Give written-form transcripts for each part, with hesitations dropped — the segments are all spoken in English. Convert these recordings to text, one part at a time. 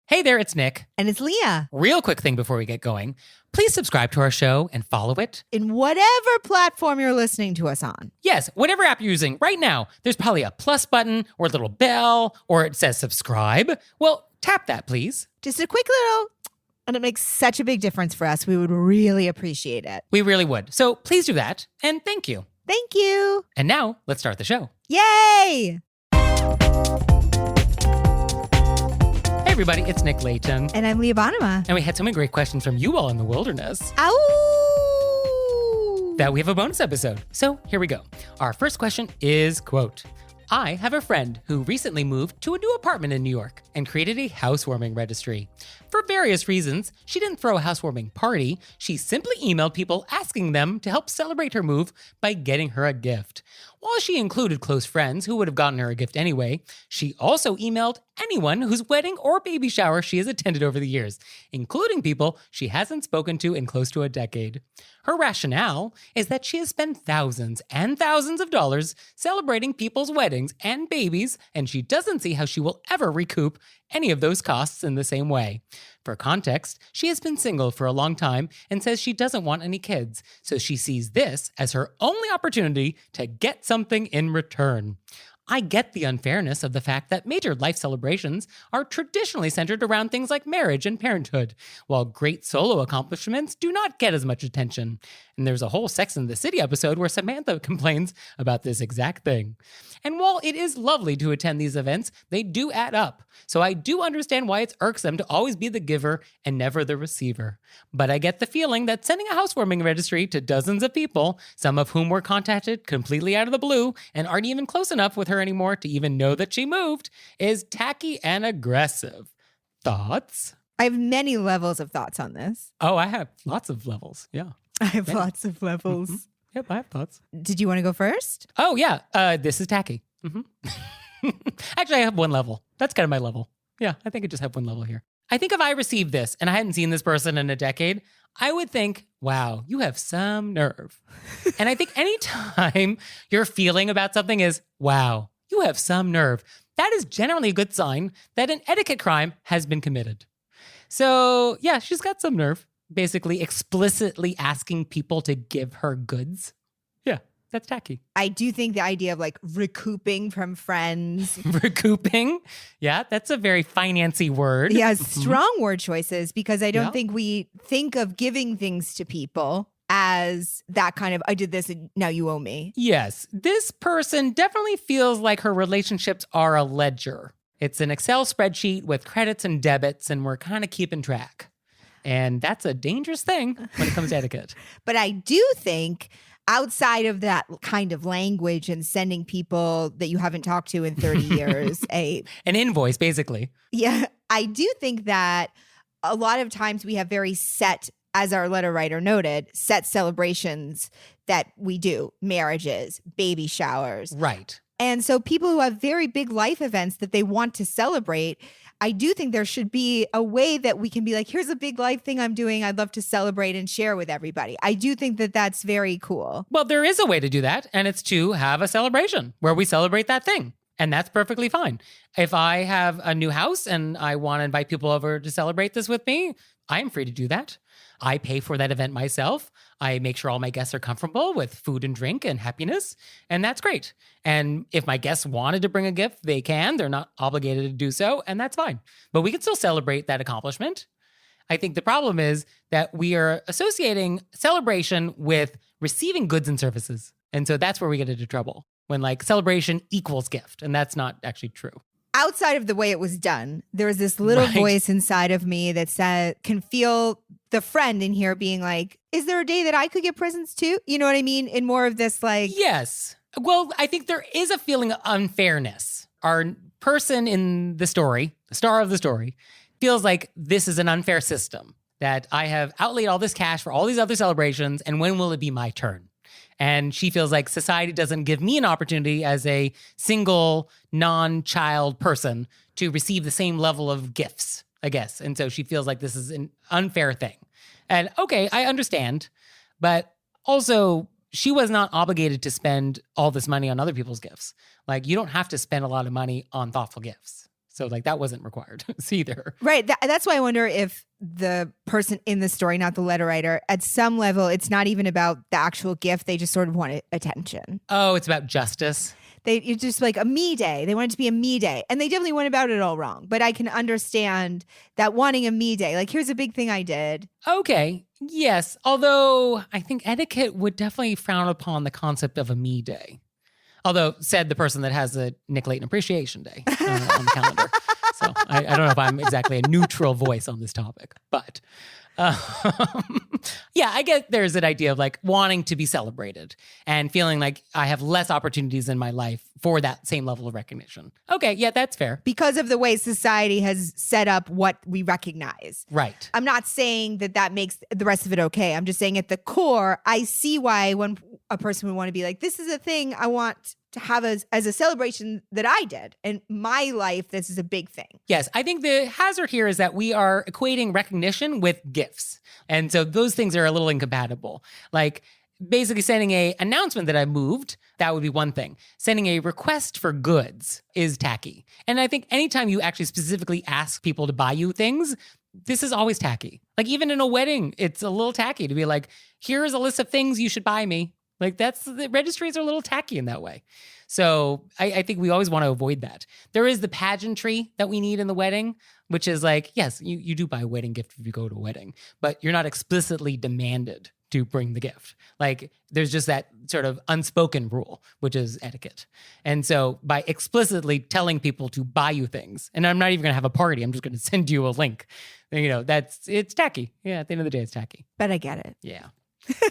Hey there, it's Nick. And it's Leah. Real quick thing before we get going. Please subscribe to our show and follow it. In whatever platform you're listening to us on. Yes, whatever app you're using right now, there's probably a plus button or a little bell or it says subscribe. Well, tap that, please. Just a quick little, and it makes such a big difference for us. We would really appreciate it. We really would. So please do that, and thank you. Thank you. And now, let's start the show. Yay! Hey everybody, it's Nick Layton. And I'm Leah Bonema. And we had so many great questions from you all in the wilderness Ow! that we have a bonus episode. So here we go. Our first question is, quote, I have a friend who recently moved to a new apartment in New York and created a housewarming registry. For various reasons, she didn't throw a housewarming party. She simply emailed people asking them to help celebrate her move by getting her a gift. While she included close friends who would have gotten her a gift anyway, she also emailed anyone whose wedding or baby shower she has attended over the years, including people she hasn't spoken to in close to a decade. Her rationale is that she has spent thousands and thousands of dollars celebrating people's weddings and babies, and she doesn't see how she will ever recoup any of those costs in the same way. For context, she has been single for a long time and says she doesn't want any kids, so she sees this as her only opportunity to get something in return. I get the unfairness of the fact that major life celebrations are traditionally centered around things like marriage and parenthood, while great solo accomplishments do not get as much attention. And there's a whole Sex and the City episode where Samantha complains about this exact thing. And while it is lovely to attend these events, they do add up. So I do understand why it's irksome to always be the giver and never the receiver. But I get the feeling that sending a housewarming registry to dozens of people, some of whom were contacted completely out of the blue and aren't even close enough with her anymore to even know that she moved, is tacky and aggressive. Thoughts? I have many levels of thoughts on this. Oh, I have lots of levels. Yeah. I have lots of levels. Mm-hmm. Yep, I have thoughts. Did you want to go first? Oh, yeah. This is tacky. Mm-hmm. Actually, I have one level. That's kind of my level. Yeah, I think I just have one level here. I think if I received this and I hadn't seen this person in a decade, I would think, wow, you have some nerve. And I think anytime your feeling about something is, wow, you have some nerve, that is generally a good sign that an etiquette crime has been committed. So yeah, she's got some nerve, basically explicitly asking people to give her goods. Yeah, that's tacky. I do think the idea of like recouping from friends. Recouping? Yeah, that's a very financy word. Yeah, strong word choices, because I don't think we think of giving things to people as that kind of, I did this and now you owe me. Yes, this person definitely feels like her relationships are a ledger. It's an Excel spreadsheet with credits and debits, and we're kind of keeping track. And that's a dangerous thing when it comes to etiquette. But I do think outside of that kind of language and sending people that you haven't talked to in 30 years, an invoice, basically. Yeah, I do think that a lot of times we have very set, as our letter writer noted, set celebrations that we do, marriages, baby showers. Right. And so people who have very big life events that they want to celebrate, I do think there should be a way that we can be like, here's a big life thing I'm doing. I'd love to celebrate and share with everybody. I do think that that's very cool. Well, there is a way to do that, and it's to have a celebration where we celebrate that thing. And that's perfectly fine. If I have a new house and I want to invite people over to celebrate this with me, I'm free to do that. I pay for that event myself. I make sure all my guests are comfortable with food and drink and happiness, and that's great. And if my guests wanted to bring a gift, they can. They're not obligated to do so, and that's fine. But we can still celebrate that accomplishment. I think the problem is that we are associating celebration with receiving goods and services. And so that's where we get into trouble, when like celebration equals gift, and that's not actually true. Outside of the way it was done, there's this little voice inside of me that can feel the friend in here being like, is there a day that I could get presents too? You know what I mean? In more of this like... Yes. Well, I think there is a feeling of unfairness. Our person in the story, the star of the story, feels like this is an unfair system, that I have outlaid all this cash for all these other celebrations, and when will it be my turn? And she feels like society doesn't give me an opportunity as a single, non-child person to receive the same level of gifts, I guess. And so she feels like this is an unfair thing. And okay, I understand. But also, she was not obligated to spend all this money on other people's gifts. Like, you don't have to spend a lot of money on thoughtful gifts. So like that wasn't required either. Right. That's why I wonder if the person in the story, not the letter writer, at some level, it's not even about the actual gift. They just sort of want attention. Oh, it's about justice. It's just like a me day. They want it to be a me day. And they definitely went about it all wrong. But I can understand that wanting a me day. Like, here's a big thing I did. Okay. Yes. Although I think etiquette would definitely frown upon the concept of a me day. Although, said the person that has a Nick Layton Appreciation Day on the calendar. So I don't know if I'm exactly a neutral voice on this topic. But yeah, I get there's an idea of like wanting to be celebrated and feeling like I have less opportunities in my life for that same level of recognition. Okay, yeah, that's fair. Because of the way society has set up what we recognize. Right. I'm not saying that makes the rest of it okay. I'm just saying at the core, I see why when a person would want to be like, this is a thing I want to have as a celebration that I did. In my life, this is a big thing. Yes, I think the hazard here is that we are equating recognition with gifts. And so those things are a little incompatible. Like basically sending a announcement that I moved, that would be one thing. Sending a request for goods is tacky. And I think anytime you actually specifically ask people to buy you things, this is always tacky. Like even in a wedding, it's a little tacky to be like, here's a list of things you should buy me. Like the registries are a little tacky in that way. So I think we always want to avoid that. There is the pageantry that we need in the wedding, which is like, yes, you do buy a wedding gift if you go to a wedding, but you're not explicitly demanded to bring the gift. Like there's just that sort of unspoken rule, which is etiquette. And so by explicitly telling people to buy you things, and I'm not even going to have a party, I'm just going to send you a link. It's tacky. Yeah, at the end of the day, it's tacky. But I get it. Yeah,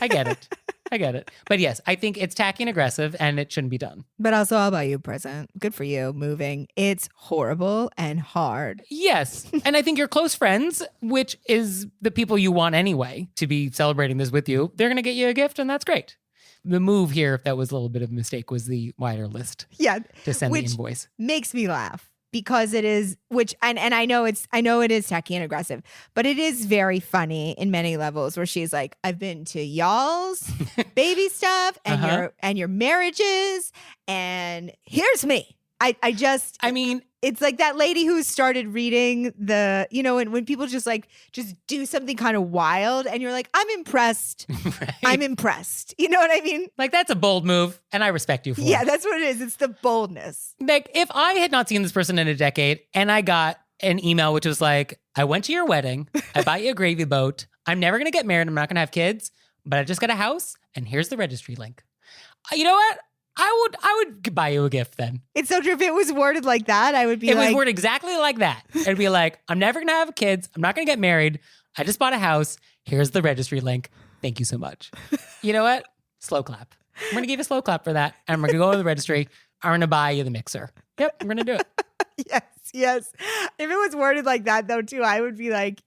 I get it. I get it. But yes, I think it's tacky and aggressive and it shouldn't be done. But also, I'll buy you a present. Good for you, moving. It's horrible and hard. Yes. And I think your close friends, which is the people you want anyway to be celebrating this with you, they're going to get you a gift and that's great. The move here, if that was a little bit of a mistake, was the wider list. Yeah. To send the invoice. Makes me laugh. Because it is, and I know it is tacky and aggressive, but it is very funny in many levels where she's like, I've been to y'all's baby stuff and your marriages, and here's me. I mean, it's like that lady who started reading when people just do something kind of wild and you're like, I'm impressed. Right? I'm impressed. You know what I mean? Like that's a bold move and I respect you for it. Yeah, that's what it is. It's the boldness. Like if I had not seen this person in a decade and I got an email which was like, I went to your wedding, I bought you a gravy boat, I'm never going to get married, I'm not going to have kids, but I just got a house and here's the registry link. You know what? I would buy you a gift then. It's so true. If it was worded like that, I would be It was worded exactly like that. It'd be like, I'm never going to have kids. I'm not going to get married. I just bought a house. Here's the registry link. Thank you so much. You know what? Slow clap. I'm going to give you a slow clap for that. And I'm going to go to the registry. I'm going to buy you the mixer. Yep, I'm going to do it. Yes. If it was worded like that, though, too, I would be like,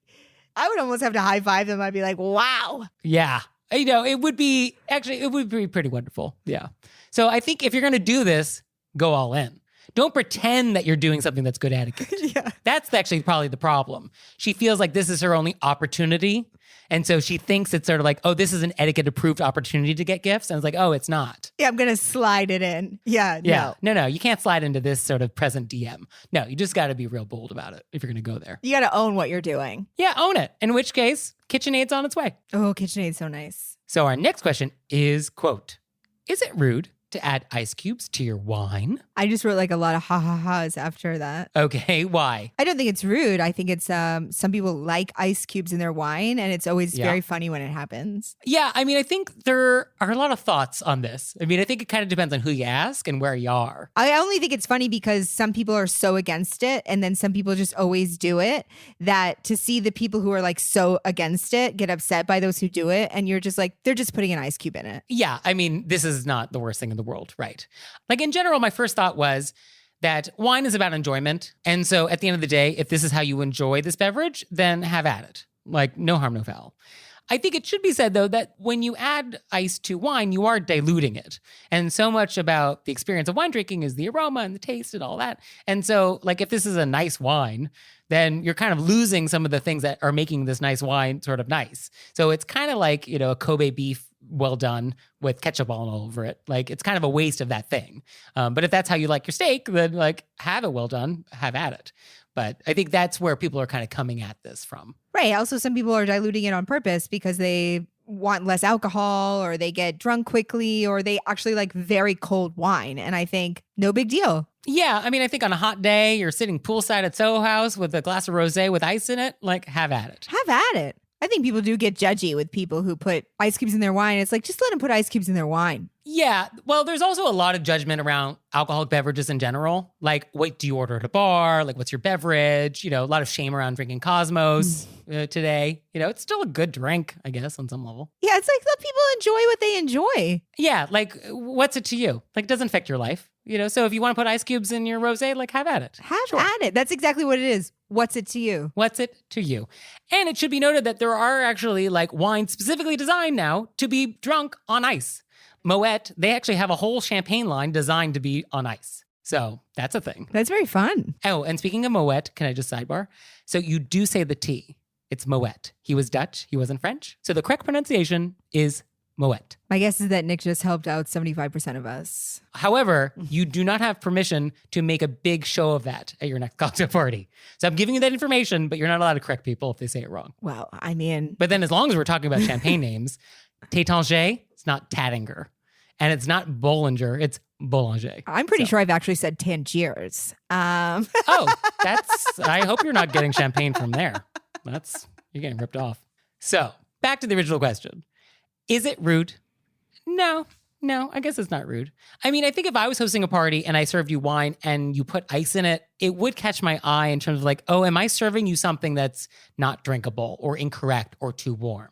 I would almost have to high five them. I'd be like, wow. Yeah. It would be pretty wonderful. Yeah. So I think if you're going to do this, go all in. Don't pretend that you're doing something that's good etiquette. Yeah. That's actually probably the problem. She feels like this is her only opportunity. And so she thinks it's sort of like, oh, this is an etiquette approved opportunity to get gifts. And it's like, oh, it's not. Yeah, I'm going to slide it in. Yeah. No, you can't slide into this sort of present DM. No, you just got to be real bold about it if you're going to go there. You got to own what you're doing. Yeah, own it. In which case, KitchenAid's on its way. Oh, KitchenAid's so nice. So our next question is, quote, is it rude to add ice cubes to your wine? I just wrote like a lot of ha-ha-has after that. Okay, why? I don't think it's rude. I think it's some people like ice cubes in their wine, and it's always very funny when it happens. Yeah, I mean, I think there are a lot of thoughts on this. I mean, I think it kind of depends on who you ask and where you are. I only think it's funny because some people are so against it, and then some people just always do it, that to see the people who are like so against it get upset by those who do it, and you're just like, they're just putting an ice cube in it. Yeah, I mean, this is not the worst thing in the world, right? Like in general, my first thought was that wine is about enjoyment. And so at the end of the day, if this is how you enjoy this beverage, then have at it. Like no harm, no foul. I think it should be said, though, that when you add ice to wine, you are diluting it. And so much about the experience of wine drinking is the aroma and the taste and all that. And so, like, if this is a nice wine, then you're kind of losing some of the things that are making this nice wine sort of nice. So it's kind of like, a Kobe beef well done with ketchup all over it. Like, it's kind of a waste of that thing. But if that's how you like your steak, then like have it well done, have at it. But I think that's where people are kind of coming at this from. Right. Also, some people are diluting it on purpose because they want less alcohol, or they get drunk quickly, or they actually like very cold wine. And I think no big deal. Yeah, I mean, I think on a hot day, you're sitting poolside at Soho House with a glass of rosé with ice in it, like, have at it. Have at it. I think people do get judgy with people who put ice cubes in their wine. It's like, just let them put ice cubes in their wine. Yeah, well, there's also a lot of judgment around alcoholic beverages in general. Like, what do you order at a bar? Like, what's your beverage? You know, a lot of shame around drinking Cosmos today. You know, it's still a good drink, I guess, on some level. Yeah, it's like, let people enjoy what they enjoy. Yeah, like, what's it to you? Like, it doesn't affect your life. You know, so if you want to put ice cubes in your rosé, like, have at it. Have at it. That's exactly what it is. What's it to you? What's it to you? And it should be noted that there are actually like wines specifically designed now to be drunk on ice. Moet, they actually have a whole champagne line designed to be on ice. So that's a thing. That's very fun. Oh, and speaking of Moet, can I just sidebar? So you do say the T. It's Moet. He was Dutch. He wasn't French. So the correct pronunciation is Moet. My guess is that Nick just helped out 75% of us. However, you do not have permission to make a big show of that at your next cocktail party. So I'm giving you that information, but you're not allowed to correct people if they say it wrong. Well, I mean... But then as long as we're talking about champagne names, Taittinger, it's not Tattinger. And it's not Bollinger, it's Boulanger. I'm pretty sure I've actually said Tangiers. Oh, I hope you're not getting champagne from there. You're getting ripped off. So back to the original question. Is it rude? No, I guess it's not rude. I mean, I think if I was hosting a party and I served you wine and you put ice in it, it would catch my eye in terms of like, oh, am I serving you something that's not drinkable or incorrect or too warm?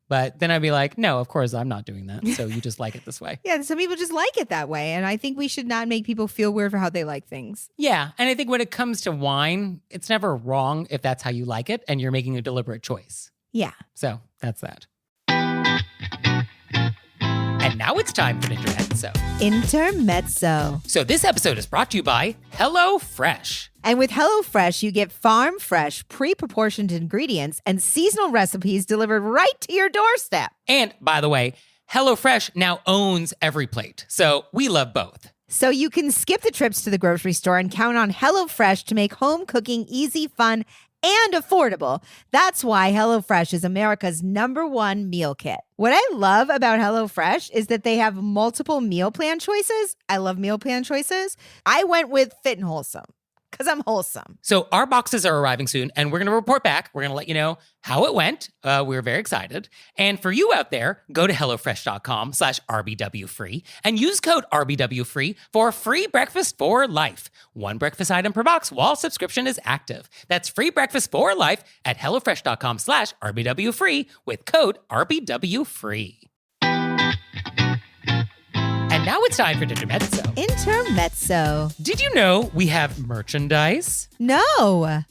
But then I'd be like, no, of course I'm not doing that. So you just like it this way. Yeah, some people just like it that way. And I think we should not make people feel weird for how they like things. Yeah. And I think when it comes to wine, it's never wrong if that's how you like it and you're making a deliberate choice. Yeah. So that's that. And now it's time for Intermezzo. Intermezzo. So this episode is brought to you by HelloFresh. And with HelloFresh, you get farm fresh, pre-proportioned ingredients and seasonal recipes delivered right to your doorstep. And by the way, HelloFresh now owns every plate. So we love both. So you can skip the trips to the grocery store and count on HelloFresh to make home cooking easy, fun, and affordable. That's why HelloFresh is America's #1 meal kit. What I love about HelloFresh is that they have multiple meal plan choices. I love meal plan choices. I went with Fit and Wholesome because I'm wholesome. So our boxes are arriving soon, and we're going to report back. We're going to let you know how it went. We're very excited. And for you out there, go to HelloFresh.com/RBWFree and use code RBWFree for free breakfast for life. One breakfast item per box while subscription is active. That's free breakfast for life at HelloFresh.com/RBWFree with code RBWFree. And now it's time for Intermezzo. Intermezzo. Did you know we have merchandise? No.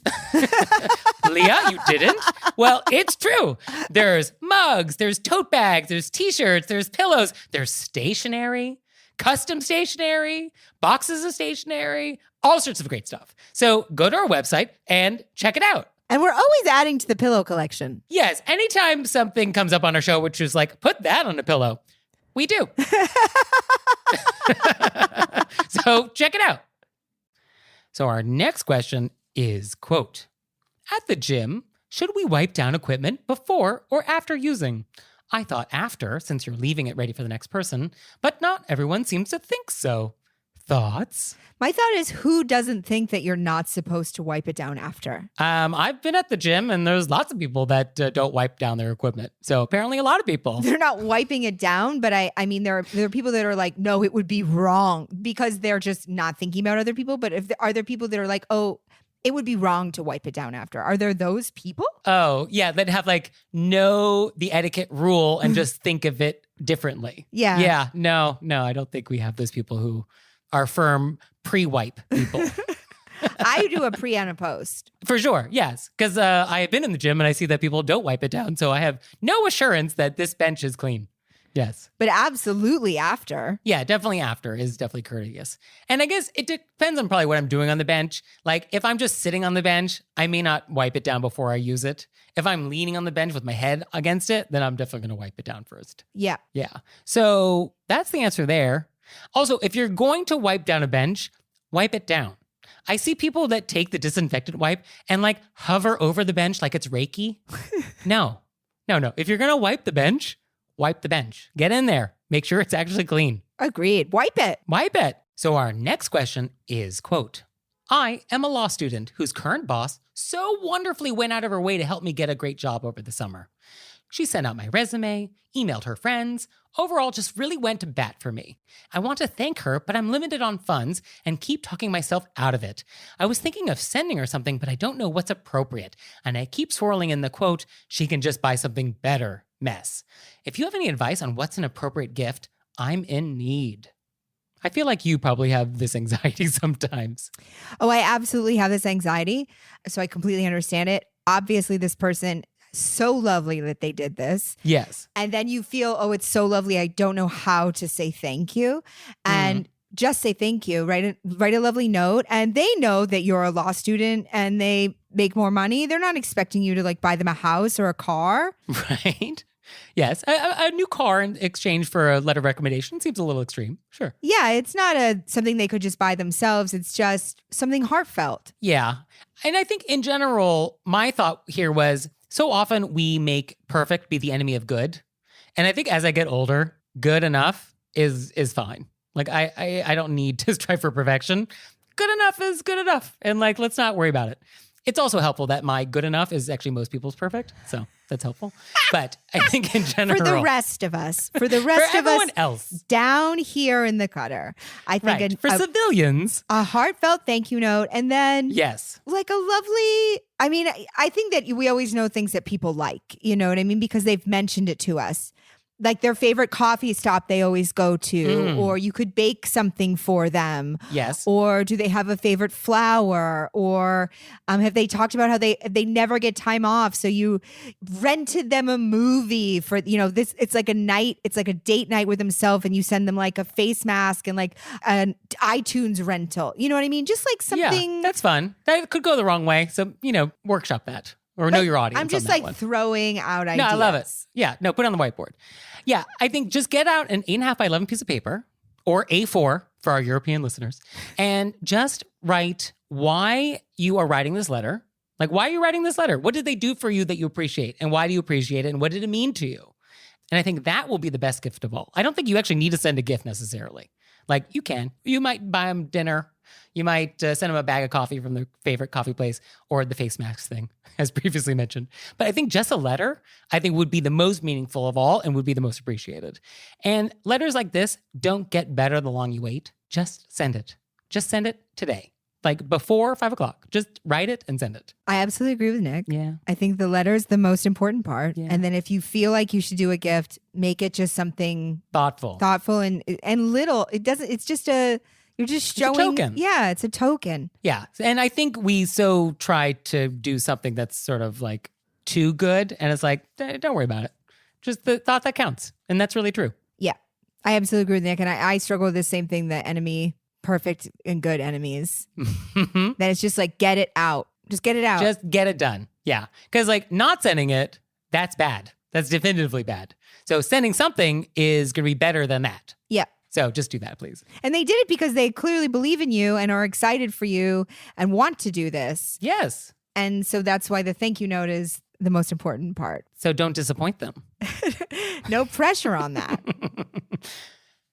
Leah, you didn't? Well, it's true. There's mugs, there's tote bags, there's t-shirts, there's pillows, there's stationery, custom stationery, boxes of stationery, all sorts of great stuff. So go to our website and check it out. And we're always adding to the pillow collection. Yes, anytime something comes up on our show, which is like, put that on a pillow, we do. So check it out. So our next question is, quote, at the gym, should we wipe down equipment before or after using? I thought after, since you're leaving it ready for the next person, but not everyone seems to think so. Thoughts? My thought is, who doesn't think that you're not supposed to wipe it down after? I've been at the gym and there's lots of people that don't wipe down their equipment. So apparently a lot of people. They're not wiping it down, but I mean, there are people that are like, no, it would be wrong because they're just not thinking about other people. But are there people that are like, oh, it would be wrong to wipe it down after? Are there those people? Oh, yeah, that have like know the etiquette rule and just think of it differently. Yeah. Yeah, no, I don't think we have those people who are firm pre-wipe people. I do a pre and a post. For sure, yes. Because I have been in the gym and I see that people don't wipe it down. So I have no assurance that this bench is clean. Yes. But absolutely after. Yeah, definitely after is definitely courteous. And I guess it depends on probably what I'm doing on the bench. Like if I'm just sitting on the bench, I may not wipe it down before I use it. If I'm leaning on the bench with my head against it, then I'm definitely going to wipe it down first. Yeah. Yeah. So that's the answer there. Also, if you're going to wipe down a bench, wipe it down. I see people that take the disinfectant wipe and like hover over the bench like it's Reiki. No. If you're going to wipe the bench, wipe the bench. Get in there. Make sure it's actually clean. Agreed. Wipe it. Wipe it. So our next question is, quote, I am a law student whose current boss so wonderfully went out of her way to help me get a great job over the summer. She sent out my resume, emailed her friends, overall just really went to bat for me. I want to thank her, but I'm limited on funds and keep talking myself out of it. I was thinking of sending her something, but I don't know what's appropriate. And I keep swirling in the quote, she can just buy something better mess. If you have any advice on what's an appropriate gift, I'm in need. I feel like you probably have this anxiety sometimes. Oh, I absolutely have this anxiety. So I completely understand it. Obviously, this person, so lovely that they did this. Yes. And then you feel, oh, it's so lovely. I don't know how to say thank you. And just say thank you. Write a lovely note. And they know that you're a law student and they make more money. They're not expecting you to like buy them a house or a car. Right. Yes. A new car in exchange for a letter of recommendation seems a little extreme. Sure. Yeah, it's not something they could just buy themselves. It's just something heartfelt. Yeah. And I think in general, my thought here was so often we make perfect be the enemy of good. And I think as I get older, good enough is fine. Like I don't need to strive for perfection. Good enough is good enough. And like, let's not worry about it. It's also helpful that my good enough is actually most people's perfect. So that's helpful. But I think in general. For the rest of us. For the rest for of us. everyone else. Down here in the gutter. I think Right. For civilians. A heartfelt thank you note. And then. Yes. Like a lovely. I mean, I think that we always know things that people like. You know what I mean? Because they've mentioned it to us. Like their favorite coffee stop they always go to, or you could bake something for them. Yes. Or do they have a favorite flower? Or have they talked about how they never get time off? So you rented them a movie for, this, it's like a night, it's like a date night with themselves and you send them like a face mask and like an iTunes rental. You know what I mean? Just like something. Yeah, that's fun. That could go the wrong way. So, workshop that. Or know your audience. I'm just on that like one. throwing out ideas. No, I love it. Yeah, no, put it on the whiteboard. Yeah, I think just get out an 8.5 by 11 piece of paper or A4 for our European listeners and just write why you are writing this letter. Like, why are you writing this letter? What did they do for you that you appreciate? And why do you appreciate it? And what did it mean to you? And I think that will be the best gift of all. I don't think you actually need to send a gift necessarily. Like, you can. You might buy them dinner. You might send them a bag of coffee from their favorite coffee place or the face mask thing, as previously mentioned. But I think just a letter, I think would be the most meaningful of all and would be the most appreciated. And letters like this don't get better the longer you wait. Just send it. Just send it today. Like before 5 o'clock. Just write it and send it. I absolutely agree with Nick. Yeah. I think the letter is the most important part. Yeah. And then if you feel like you should do a gift, make it just something thoughtful and little. It doesn't, it's just you're just showing. It's a token. Yeah, it's a token. Yeah. And I think we so try to do something that's sort of like too good. And it's like, don't worry about it. Just the thought that counts. And that's really true. Yeah. I absolutely agree with Nick. And I struggle with the same thing, the enemy, perfect and good enemies. That it's just like, get it out. Just get it out. Just get it done. Yeah. Because like not sending it, that's bad. That's definitively bad. So sending something is going to be better than that. Yeah. So just do that, please. And they did it because they clearly believe in you and are excited for you and want to do this. Yes. And so that's why the thank you note is the most important part. So don't disappoint them. No pressure on that.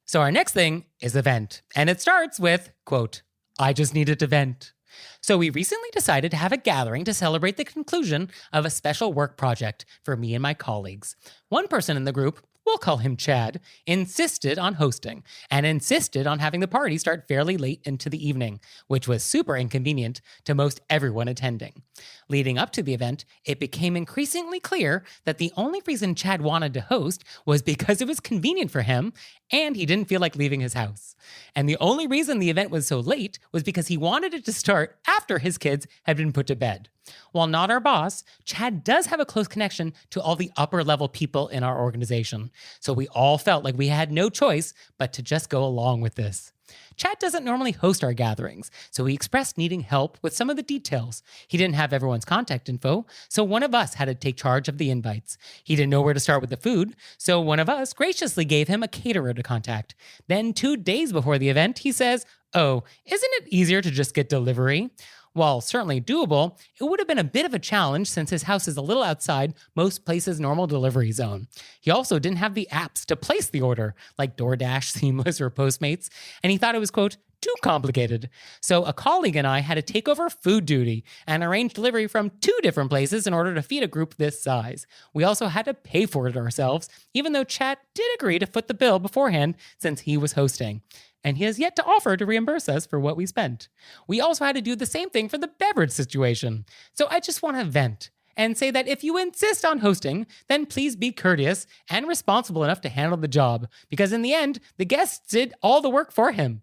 So our next thing is a vent. And it starts with, quote, I just needed to vent. So we recently decided to have a gathering to celebrate the conclusion of a special work project for me and my colleagues. One person in the group, we'll call him Chad, insisted on hosting and insisted on having the party start fairly late into the evening, which was super inconvenient to most everyone attending. Leading up to the event, it became increasingly clear that the only reason Chad wanted to host was because it was convenient for him and he didn't feel like leaving his house. And the only reason the event was so late was because he wanted it to start after his kids had been put to bed. While not our boss, Chad does have a close connection to all the upper level people in our organization. So we all felt like we had no choice but to just go along with this. Chad doesn't normally host our gatherings, so he expressed needing help with some of the details. He didn't have everyone's contact info, so one of us had to take charge of the invites. He didn't know where to start with the food, so one of us graciously gave him a caterer to contact. Then 2 days before the event, he says, "Oh, isn't it easier to just get delivery?" While certainly doable, it would have been a bit of a challenge since his house is a little outside most places' normal delivery zone. He also didn't have the apps to place the order, like DoorDash, Seamless, or Postmates, and he thought it was, quote, too complicated. So a colleague and I had to take over food duty and arrange delivery from 2 different places in order to feed a group this size. We also had to pay for it ourselves, even though Chad did agree to foot the bill beforehand since he was hosting. And he has yet to offer to reimburse us for what we spent. We also had to do the same thing for the beverage situation. So I just want to vent and say that if you insist on hosting, then please be courteous and responsible enough to handle the job, because in the end, the guests did all the work for him.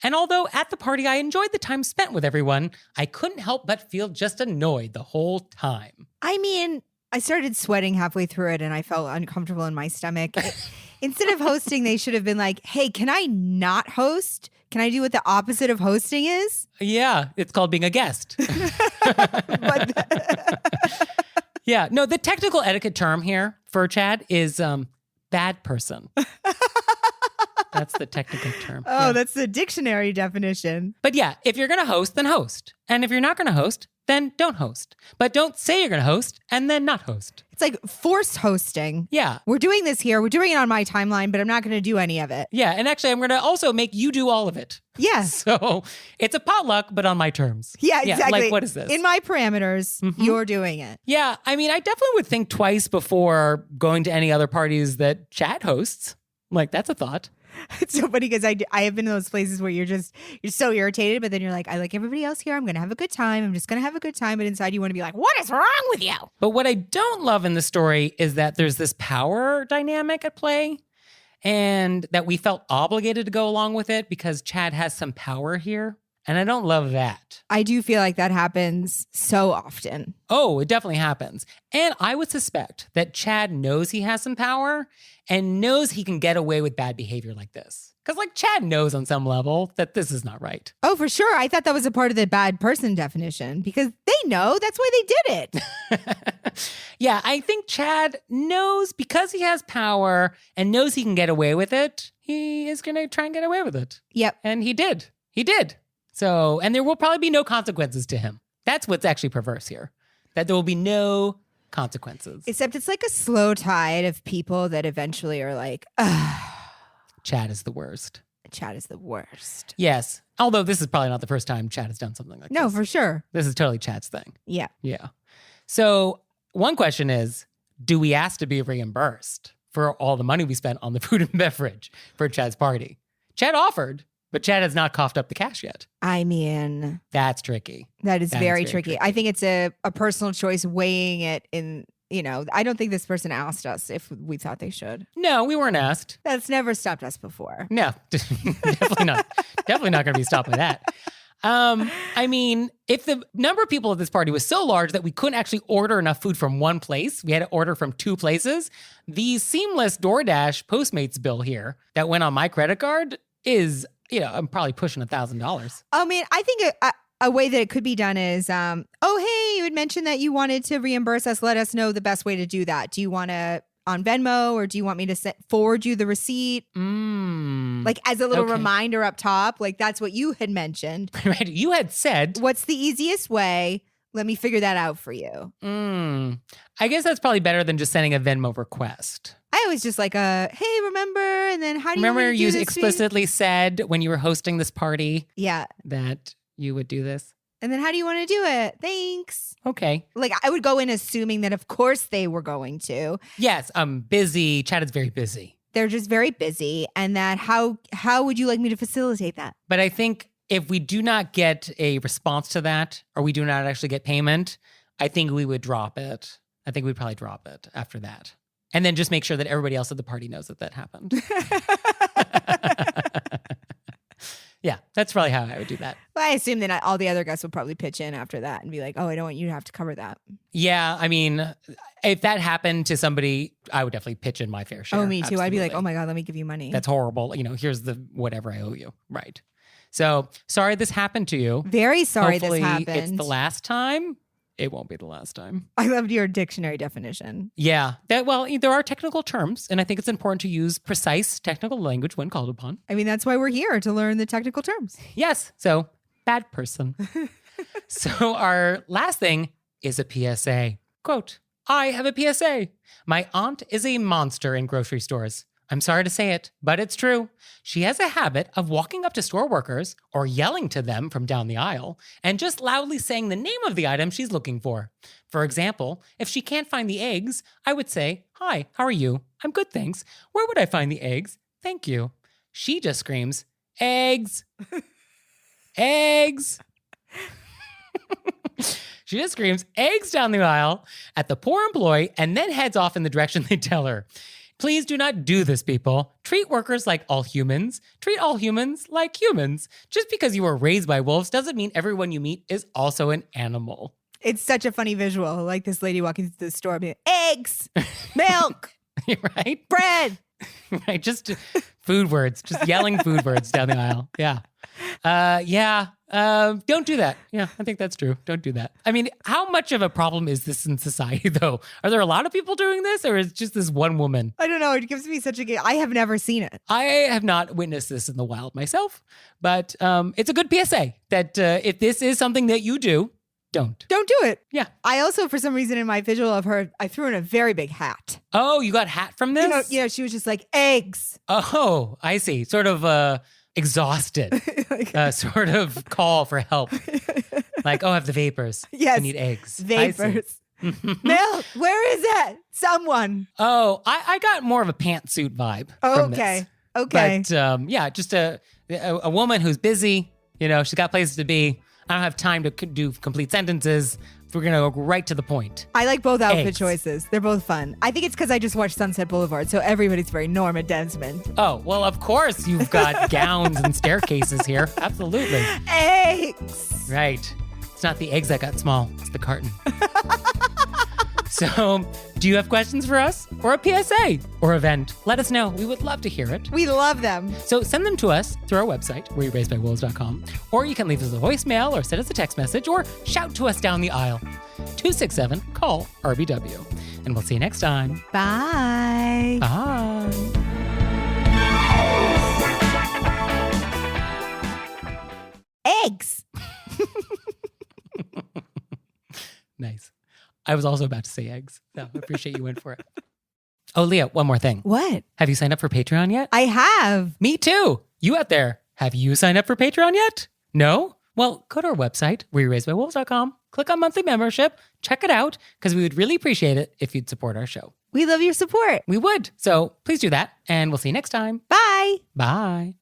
And although at the party I enjoyed the time spent with everyone, I couldn't help but feel just annoyed the whole time. I mean, I started sweating halfway through it and I felt uncomfortable in my stomach. Instead of hosting, they should have been like, hey, can I not host? Can I do what the opposite of hosting is? Yeah, it's called being a guest. Yeah, no, the technical etiquette term here for Chad is bad person. That's the technical term. Oh, yeah. That's the dictionary definition. But yeah, if you're going to host, then host. And if you're not going to host, then don't host. But don't say you're going to host and then not host. It's like forced hosting. Yeah. We're doing this here. We're doing it on my timeline, but I'm not going to do any of it. Yeah. And actually, I'm going to also make you do all of it. Yes. So it's a potluck, but on my terms. Yeah, exactly. Like, what is this? In my parameters, you're doing it. Yeah. I mean, I definitely would think twice before going to any other parties that Chad hosts. Like, that's a thought. It's so funny because I have been in those places where you're so irritated, but then you're like, I like everybody else here. I'm going to have a good time. I'm just going to have a good time. But inside you want to be like, what is wrong with you? But what I don't love in the story is that there's this power dynamic at play and that we felt obligated to go along with it because Chad has some power here. And I don't love that. I do feel like that happens so often. Oh, it definitely happens. And I would suspect that Chad knows he has some power and knows he can get away with bad behavior like this. Because like Chad knows on some level that this is not right. Oh, for sure. I thought that was a part of the bad person definition because they know that's why they did it. Yeah, I think Chad knows because he has power and knows he can get away with it, he is going to try and get away with it. Yep. And he did. He did. So, and there will probably be no consequences to him. That's what's actually perverse here. That there will be no consequences. Except it's like a slow tide of people that eventually are like, ugh. Chad is the worst. Chad is the worst. Yes. Although this is probably not the first time Chad has done something like this. No, for sure. This is totally Chad's thing. Yeah. Yeah. So one question is, do we ask to be reimbursed for all the money we spent on the food and beverage for Chad's party? Chad offered, but Chad has not coughed up the cash yet. I mean, That's tricky. that is very tricky. I think it's a personal choice weighing it in, I don't think this person asked us if we thought they should. No, we weren't asked. That's never stopped us before. No, definitely not. Definitely not going to be stopped by that. I mean, if the number of people at this party was so large that we couldn't actually order enough food from one place, we had to order from 2 places, the seamless DoorDash Postmates bill here that went on my credit card is, I'm probably pushing $1,000. I mean, I think a way that it could be done is, hey, you had mentioned that you wanted to reimburse us. Let us know the best way to do that. Do you want to on Venmo or do you want me to forward you the receipt? Like as a little reminder up top, like that's what you had mentioned. Right. You had said, what's the easiest way? Let me figure that out for you. I guess that's probably better than just sending a Venmo request. I was just like, hey, remember? And then how do you remember you explicitly said when you were hosting this party that you would do this? And then how do you want to do it? Thanks. Okay. Like I would go in assuming that of course they were going to. Yes, I'm busy. Chad is very busy. They're just very busy. And that how would you like me to facilitate that? But I think if we do not get a response to that or we do not actually get payment, I think we would drop it. I think we'd probably drop it after that. And then just make sure that everybody else at the party knows that happened. Yeah, that's probably how I would do that. Well, I assume that all the other guests would probably pitch in after that and be like, oh, I don't want you to have to cover that. Yeah, I mean, if that happened to somebody, I would definitely pitch in my fair share. Oh, me too. Absolutely. I'd be like, oh my God, let me give you money. That's horrible. Here's the whatever I owe you. Right. So sorry this happened to you. Very sorry Hopefully this happened. It's the last time. It won't be the last time. I loved your dictionary definition. Yeah. Well, there are technical terms, and I think it's important to use precise technical language when called upon. I mean, that's why we're here, to learn the technical terms. Yes. So, bad person. So, our last thing is a PSA. Quote, I have a PSA. My aunt is a monster in grocery stores. I'm sorry to say it, but it's true. She has a habit of walking up to store workers or yelling to them from down the aisle and just loudly saying the name of the item she's looking for. For example, if she can't find the eggs, I would say, Hi, how are you? I'm good, thanks. Where would I find the eggs? Thank you. She just screams, Eggs! Eggs! She just screams, Eggs down the aisle at the poor employee and then heads off in the direction they tell her. Please do not do this, people. Treat workers like all humans. Treat all humans like humans. Just because you were raised by wolves doesn't mean everyone you meet is also an animal. It's such a funny visual, like this lady walking through the store being eggs, milk, right? bread. Right, just food words, just yelling food words down the aisle. Yeah. Don't do that. Yeah, I think that's true. Don't do that. I mean, how much of a problem is this in society, though? Are there a lot of people doing this, or is it just this one woman? I don't know. It gives me such a... I have never seen it. I have not witnessed this in the wild myself, but it's a good PSA that if this is something that you do, don't do it. Yeah. I also, for some reason, in my visual of her, I threw in a very big hat. Oh, you got hat from this? You know, she was just like, eggs. Oh, I see. Sort of exhausted. Sort of call for help. Like, I have the vapors. Yes. I need eggs. Vapors. Milk, where is it? Someone. Oh, I got more of a pantsuit vibe from this. Okay. But just a woman who's busy, she's got places to be. I don't have time to do complete sentences. We're going to go right to the point. I like both outfit Eggs. choices. They're both fun. I think it's because I just watched Sunset Boulevard, so everybody's very Norma Desmond. Oh, well, of course you've got gowns and staircases here. Absolutely. Eggs. Right. It's not the eggs that got small. It's the carton. So, do you have questions for us? Or a PSA? Or event? Let us know. We would love to hear it. We love them. So send them to us through our website, wereraisedbywolves.com, or you can leave us a voicemail or send us a text message or shout to us down the aisle. 267-CALL-RBW. And we'll see you next time. Bye. Bye. Eggs. Nice. I was also about to say eggs, so I appreciate you went for it. Oh, Leah, one more thing. What? Have you signed up for Patreon yet? I have. Me too. You out there, have you signed up for Patreon yet? No? Well, go to our website, wereraisedbywolves.com, click on monthly membership, check it out, because we would really appreciate it if you'd support our show. We love your support. We would. So please do that, and we'll see you next time. Bye. Bye.